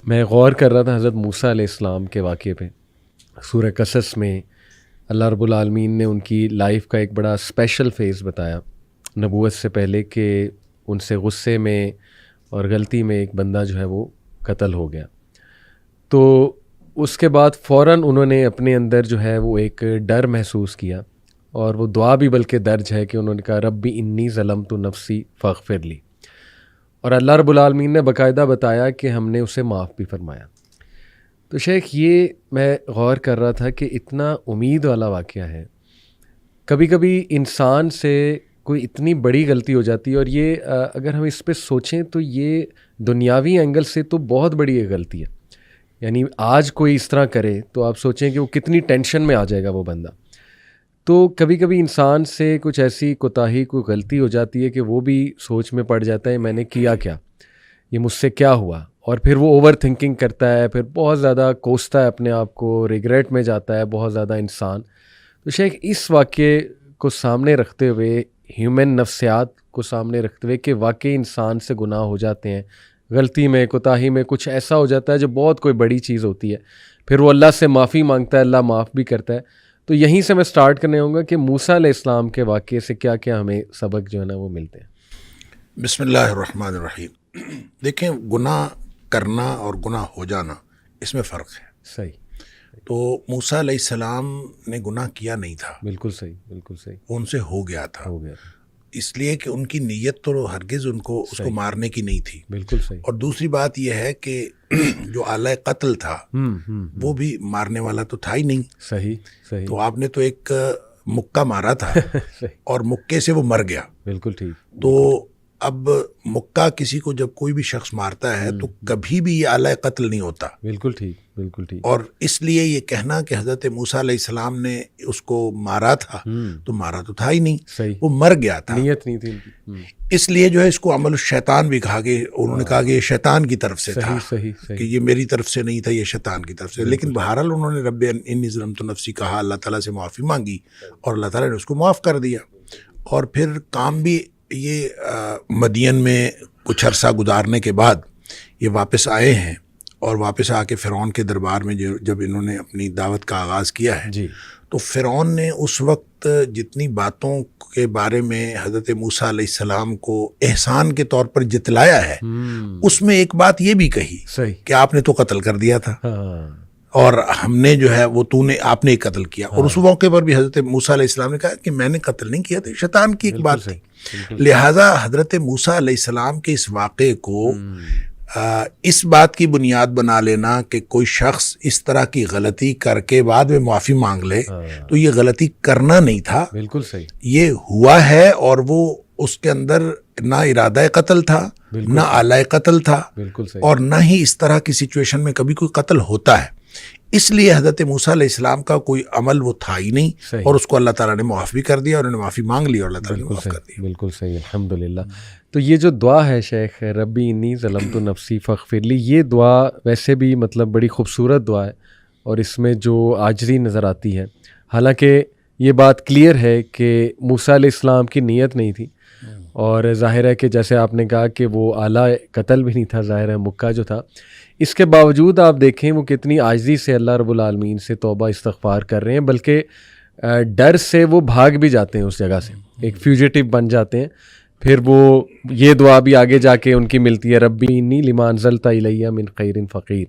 میں غور کر رہا تھا حضرت موسیٰ علیہ السلام کے واقعے پہ. سورہ قصص میں اللہ رب العالمین نے ان کی لائف کا ایک بڑا اسپیشل فیز بتایا نبوت سے پہلے، کہ ان سے غصے میں اور غلطی میں ایک بندہ جو ہے وہ قتل ہو گیا. تو اس کے بعد فوراً انہوں نے اپنے اندر جو ہے وہ ایک ڈر محسوس کیا، اور وہ دعا بھی بلکہ درج ہے کہ انہوں نے کہا ربی انی ظلمت نفسی فاغفر لی، اور اللہ رب العالمین نے باقاعدہ بتایا کہ ہم نے اسے معاف بھی فرمایا. تو شیخ یہ میں غور کر رہا تھا کہ اتنا امید والا واقعہ ہے. کبھی کبھی انسان سے کوئی اتنی بڑی غلطی ہو جاتی ہے، اور یہ اگر ہم اس پہ سوچیں تو یہ دنیاوی اینگل سے تو بہت بڑی ایک غلطی ہے. یعنی آج کوئی اس طرح کرے تو آپ سوچیں کہ وہ کتنی ٹینشن میں آ جائے گا وہ بندہ. تو کبھی کبھی انسان سے کچھ ایسی کوتاہی، کوئی غلطی ہو جاتی ہے کہ وہ بھی سوچ میں پڑ جاتا ہے میں نے کیا کیا، یہ مجھ سے کیا ہوا، اور پھر وہ اوور تھنکنگ کرتا ہے، پھر بہت زیادہ کوستا ہے اپنے آپ کو، ریگریٹ میں جاتا ہے بہت زیادہ انسان. تو شیخ اس واقعے کو سامنے رکھتے ہوئے، ہیومن نفسیات کو سامنے رکھتے ہوئے کہ واقعی انسان سے گناہ ہو جاتے ہیں، غلطی میں، کوتاہی میں کچھ ایسا ہو جاتا ہے جو بہت کوئی بڑی چیز ہوتی ہے، پھر وہ اللہ سے معافی مانگتا ہے، اللہ معاف بھی کرتا ہے. تو یہیں سے میں سٹارٹ کرنے ہوں گا کہ موسیٰ علیہ السلام کے واقعے سے کیا کیا ہمیں سبق جو ہے نا وہ ملتے ہیں. بسم اللہ الرحمن الرحیم. دیکھیں، گناہ کرنا اور گناہ ہو جانا اس میں فرق ہے. صحیح. تو موسیٰ علیہ السلام نے گناہ کیا نہیں تھا، بالکل صحیح، بالکل صحیح. وہ ان سے ہو گیا تھا، ہو گیا. اس لیے کہ ان کی نیت تو ہرگز اس کو مارنے کی نہیں تھی. بالکل صحیح. اور دوسری بات یہ ہے کہ جو آلہ قتل تھا وہ بھی مارنے والا تو تھا ہی نہیں. صحیح صحیح. تو آپ نے تو ایک مکہ مارا تھا اور مکے سے وہ مر گیا. بالکل ٹھیک. تو اب مکہ کسی کو جب کوئی بھی شخص مارتا ہے تو کبھی بھی یہ آلہ قتل نہیں ہوتا. بالکل ٹھیک، بالکل ٹھیک. اور اس لیے یہ کہنا کہ حضرت موسیٰ علیہ السلام نے اس کو مارا تھا، تو مارا تو تھا ہی نہیں. صحیح. وہ مر گیا تھا، نیت نہیں تھی. اس لیے جو ہے اس کو عمل الشیطان بھی کہا کہ انہوں نے کہا کہ یہ شیطان کی طرف سے تھا، صحیح صحیح. کہ یہ میری طرف سے نہیں تھا، یہ شیطان کی طرف سے. لیکن بہرحال انہوں نے رب انی ظلمت نفسی کہا، اللہ تعالیٰ سے معافی مانگی، اور اللہ تعالیٰ نے اس کو معاف کر دیا. اور پھر کام بھی یہ مدین میں کچھ عرصہ گزارنے کے بعد یہ واپس آئے ہیں، اور واپس آ کے فرعون کے دربار میں جب انہوں نے اپنی دعوت کا آغاز کیا ہے جی. تو فرعون نے اس وقت جتنی باتوں کے بارے میں حضرت موسیٰ علیہ السلام کو احسان کے طور پر جتلایا ہے، اس میں ایک بات یہ بھی کہی کہ آپ نے تو قتل کر دیا تھا، اور ہم نے جو ہے وہ آپ نے قتل کیا. اور اس موقع پر بھی حضرت موسیٰ علیہ السلام نے کہا کہ میں نے قتل نہیں کیا تھا، شیطان کی ایک بات تھی. لہٰذا حضرت موسیٰ علیہ السلام کے اس واقعے کو اس بات کی بنیاد بنا لینا کہ کوئی شخص اس طرح کی غلطی کر کے بعد میں معافی مانگ لے، تو یہ غلطی کرنا نہیں تھا. بالکل صحیح. یہ ہوا ہے، اور وہ اس کے اندر نہ ارادہ قتل تھا، نہ آلہ قتل تھا، اور نہ ہی اس طرح کی سچویشن میں کبھی کوئی قتل ہوتا ہے. اس لیے حضرت موسیٰ علیہ السلام کا کوئی عمل وہ تھا ہی نہیں. اور اس کو اللہ تعالیٰ نے معاف بھی کر دیا، اور انہوں نے معافی مانگ لی اور اللہ تعالیٰ نے معاف کر دیا. بالکل صحیح. الحمدللہ. تو یہ جو دعا ہے شیخ ربی انی ظلمت نفسی فاغفر لی، یہ دعا ویسے بھی مطلب بڑی خوبصورت دعا ہے، اور اس میں جو عاجزی نظر آتی ہے. حالانکہ یہ بات کلیئر ہے کہ موسیٰ علیہ السلام کی نیت نہیں تھی، اور ظاہر ہے کہ جیسے آپ نے کہا کہ وہ اعلیٰ قتل بھی نہیں تھا، ظاہر ہے مکہ جو تھا. اس کے باوجود آپ دیکھیں وہ کتنی عاجزی سے اللہ رب العالمین سے توبہ استغفار کر رہے ہیں، بلکہ ڈر سے وہ بھاگ بھی جاتے ہیں اس جگہ سے، ایک فیوجیٹو بن جاتے ہیں. پھر وہ یہ دعا بھی آگے جا کے ان کی ملتی ہے ربی انی لما انزلت الی من خیر فقیر.